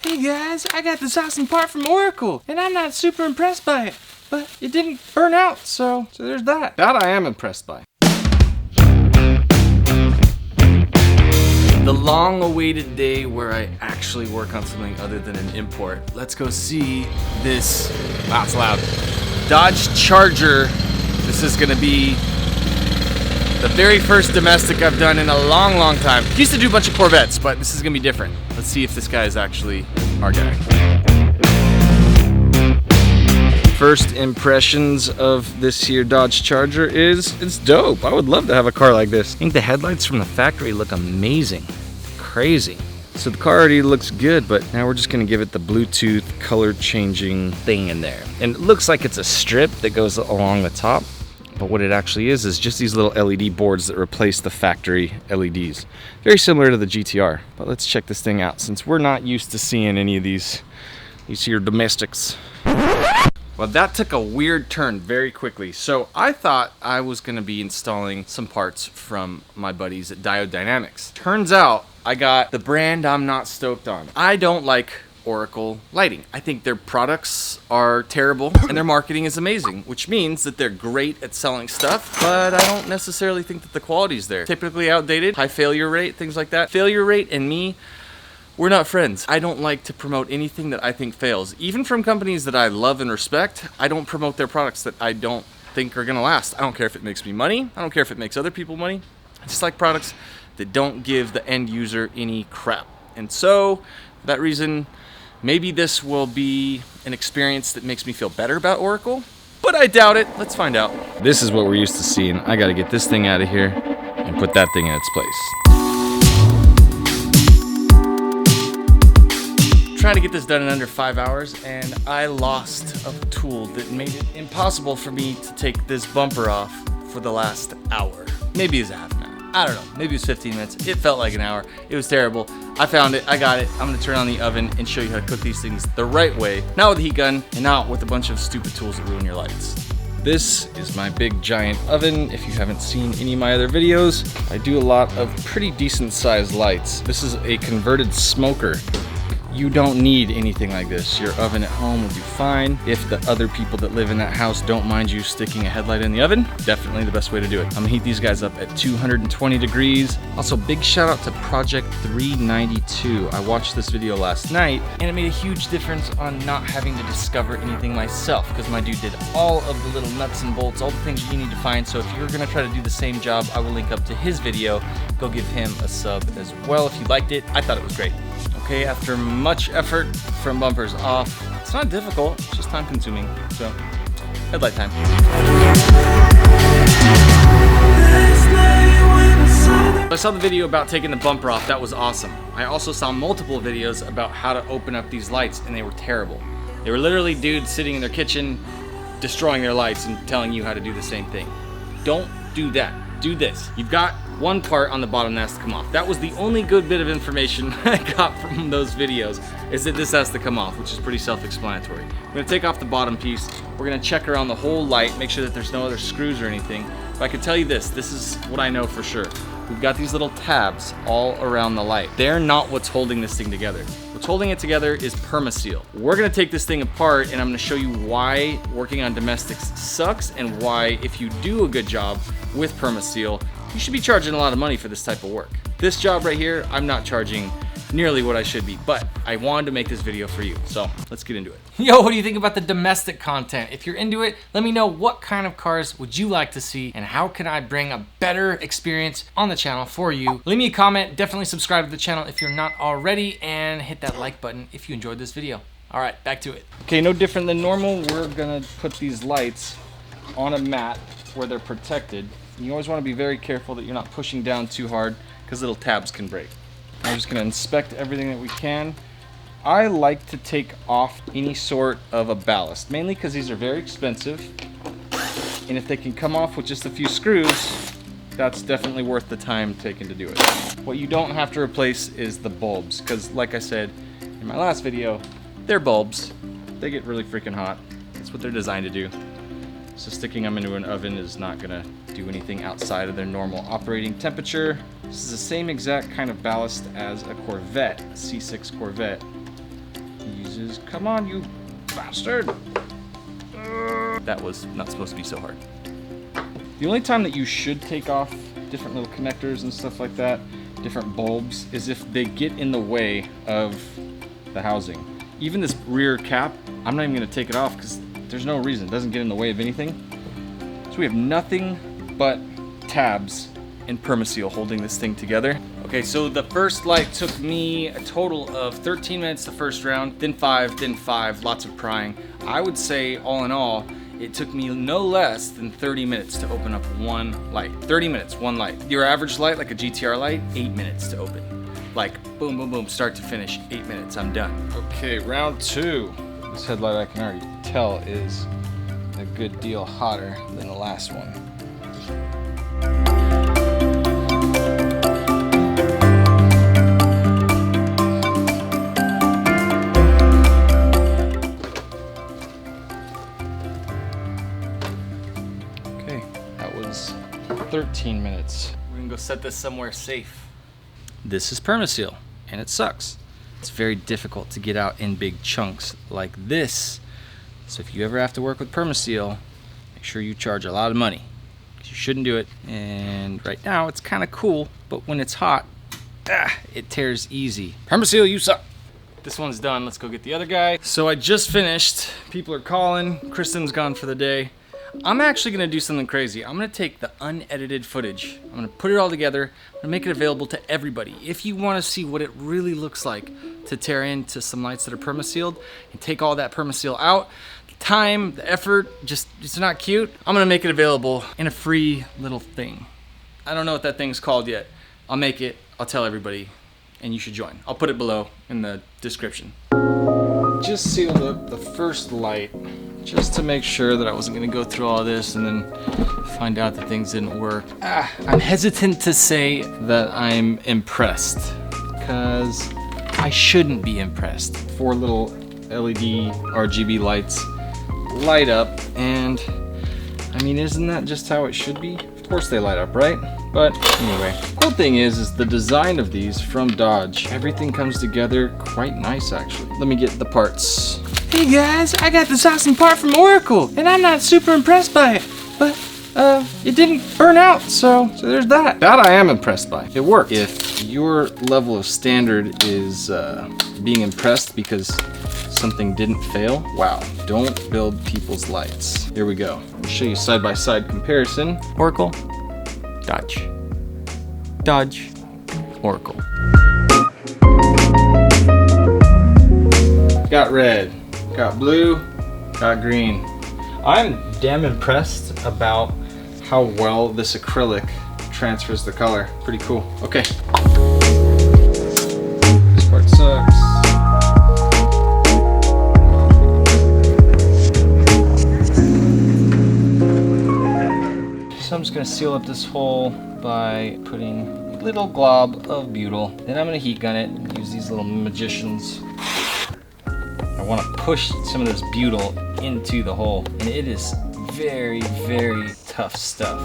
Hey guys, I got this awesome part from Oracle, and I'm not super impressed by it, but it didn't burn out, so there's that. That I am impressed by. The long-awaited day where I actually work on something other than an import. Let's go see this. Wow, it's loud. Dodge Charger. This is gonna be the very first domestic I've done in a long, long time. Used to do a bunch of Corvettes, but this is gonna be different. Let's see if this guy is actually our guy. First impressions of this here Dodge Charger is it's dope. I would love to have a car like this. I think the headlights from the factory look amazing. Crazy. So the car already looks good, but now we're just gonna give it the Bluetooth color changing thing in there. And it looks like it's a strip that goes along the top, but what it actually is just these little LED boards that replace the factory LEDs. Very similar to the GTR. But let's check this thing out since we're not used to seeing any of these here domestics. Well, that took a weird turn very quickly. So I thought I was gonna be installing some parts from my buddies at Diode Dynamics. Turns out I got the brand I'm not stoked on. I don't like Oracle Lighting. I think their products are terrible and their marketing is amazing, which means that they're great at selling stuff, but I don't necessarily think that the quality's there. Typically outdated, high failure rate, things like that. Failure rate and me, we're not friends. I don't like to promote anything that I think fails. Even from companies that I love and respect, I don't promote their products that I don't think are gonna last. I don't care if it makes me money. I don't care if it makes other people money. I just like products that don't give the end user any crap. And so, for that reason, maybe this will be an experience that makes me feel better about Oracle, but I doubt it. Let's find out. This is what we're used to seeing. I gotta get this thing out of here and put that thing in its place. Trying to get this done in under 5 hours, and I lost a tool that made it impossible for me to take this bumper off for the last hour. Maybe it's half an hour. I don't know. Maybe it was 15 minutes. It felt like an hour. It was terrible. I found it. I got it. I'm going to turn on the oven and show you how to cook these things the right way. Not with a heat gun and not with a bunch of stupid tools that ruin your lights. This is my big giant oven. If you haven't seen any of my other videos, I do a lot of pretty decent sized lights. This is a converted smoker. You don't need anything like this. Your oven at home will do fine. If the other people that live in that house don't mind you sticking a headlight in the oven, definitely the best way to do it. I'm gonna heat these guys up at 220 degrees. Also, big shout out to Project 392. I watched this video last night and it made a huge difference on not having to discover anything myself, because my dude did all of the little nuts and bolts, all the things you need to find. So if you're gonna try to do the same job, I will link up to his video. Go give him a sub as well if you liked it. I thought it was great. Okay, after much effort from bumpers off, it's not difficult, it's just time consuming. So, headlight time. I saw the video about taking the bumper off. That was awesome. I also saw multiple videos about how to open up these lights, and they were terrible. They were literally dudes sitting in their kitchen destroying their lights and telling you how to do the same thing. Don't do that. Do this. You've got one part on the bottom that has to come off. That was the only good bit of information I got from those videos, is that this has to come off, which is pretty self-explanatory. We're gonna take off the bottom piece. We're gonna check around the whole light, make sure that there's no other screws or anything. But I can tell you this is what I know for sure. We've got these little tabs all around the light. They're not what's holding this thing together. What's holding it together is Permaseal. We're gonna take this thing apart and I'm gonna show you why working on domestics sucks and why if you do a good job with Permaseal, you should be charging a lot of money for this type of work. This job right here, I'm not charging nearly what I should be, but I wanted to make this video for you, so let's get into it. Yo, what do you think about the domestic content? If you're into it, let me know what kind of cars would you like to see and how can I bring a better experience on the channel for you. Leave me a comment, definitely subscribe to the channel if you're not already, and hit that like button if you enjoyed this video. All right, back to it. Okay, no different than normal, we're gonna put these lights on a mat where they're protected. You always want to be very careful that you're not pushing down too hard because little tabs can break. I'm just going to inspect everything that we can. I like to take off any sort of a ballast, mainly because these are very expensive. And if they can come off with just a few screws, that's definitely worth the time taken to do it. What you don't have to replace is the bulbs, because like I said in my last video, they're bulbs. They get really freaking hot. That's what they're designed to do. So sticking them into an oven is not gonna do anything outside of their normal operating temperature. This is the same exact kind of ballast as a Corvette, a C6 Corvette. Jesus, come on, you bastard. That was not supposed to be so hard. The only time that you should take off different little connectors and stuff like that, different bulbs, is if they get in the way of the housing. Even this rear cap, I'm not even gonna take it off because there's no reason. It doesn't get in the way of anything. So we have nothing but tabs and permaseal holding this thing together. Okay, so the first light took me a total of 13 minutes the first round, then 5, lots of prying. I would say all in all, it took me no less than 30 minutes to open up one light. 30 minutes, one light. Your average light, like a GTR light, 8 minutes to open. Like boom, boom, boom, start to finish, 8 minutes, I'm done. Okay, round 2. This headlight I can already tell is a good deal hotter than the last one. Okay, that was 13 minutes. We're gonna go set this somewhere safe. This is permaseal, and it sucks. It's very difficult to get out in big chunks like this. So if you ever have to work with permaseal, make sure you charge a lot of money, because you shouldn't do it. And right now it's kind of cool, but when it's hot, it tears easy. Permaseal, you suck. This one's done. Let's go get the other guy. So I just finished. People are calling. Kristen's gone for the day. I'm actually gonna do something crazy. I'm gonna take the unedited footage. I'm gonna put it all together. I'm gonna make it available to everybody. If you wanna see what it really looks like to tear into some lights that are permasealed and take all that permaseal out, the time, the effort, just it's not cute. I'm gonna make it available in a free little thing. I don't know what that thing's called yet. I'll make it, I'll tell everybody, and you should join. I'll put it below in the description. Just sealed up the first light, just to make sure that I wasn't gonna go through all this and then find out that things didn't work. I'm hesitant to say that I'm impressed, because I shouldn't be impressed. 4 little LED RGB lights light up, and I mean, isn't that just how it should be? Of course they light up, right? But anyway, cool thing is the design of these from Dodge. Everything comes together quite nice, actually. Let me get the parts. Hey guys, I got this awesome part from Oracle, and I'm not super impressed by it, but it didn't burn out, so there's that. That I am impressed by. It worked. If your level of standard is being impressed because something didn't fail, wow, don't build people's lights. Here we go. I'll show you side-by-side comparison. Oracle, Dodge. Dodge, Oracle. Got red. Got blue, got green. I'm damn impressed about how well this acrylic transfers the color. Pretty cool. Okay. This part sucks. So I'm just gonna seal up this hole by putting a little glob of butyl. Then I'm gonna heat gun it and use these little magicians. I want to push some of this butyl into the hole, and it is very, very tough stuff.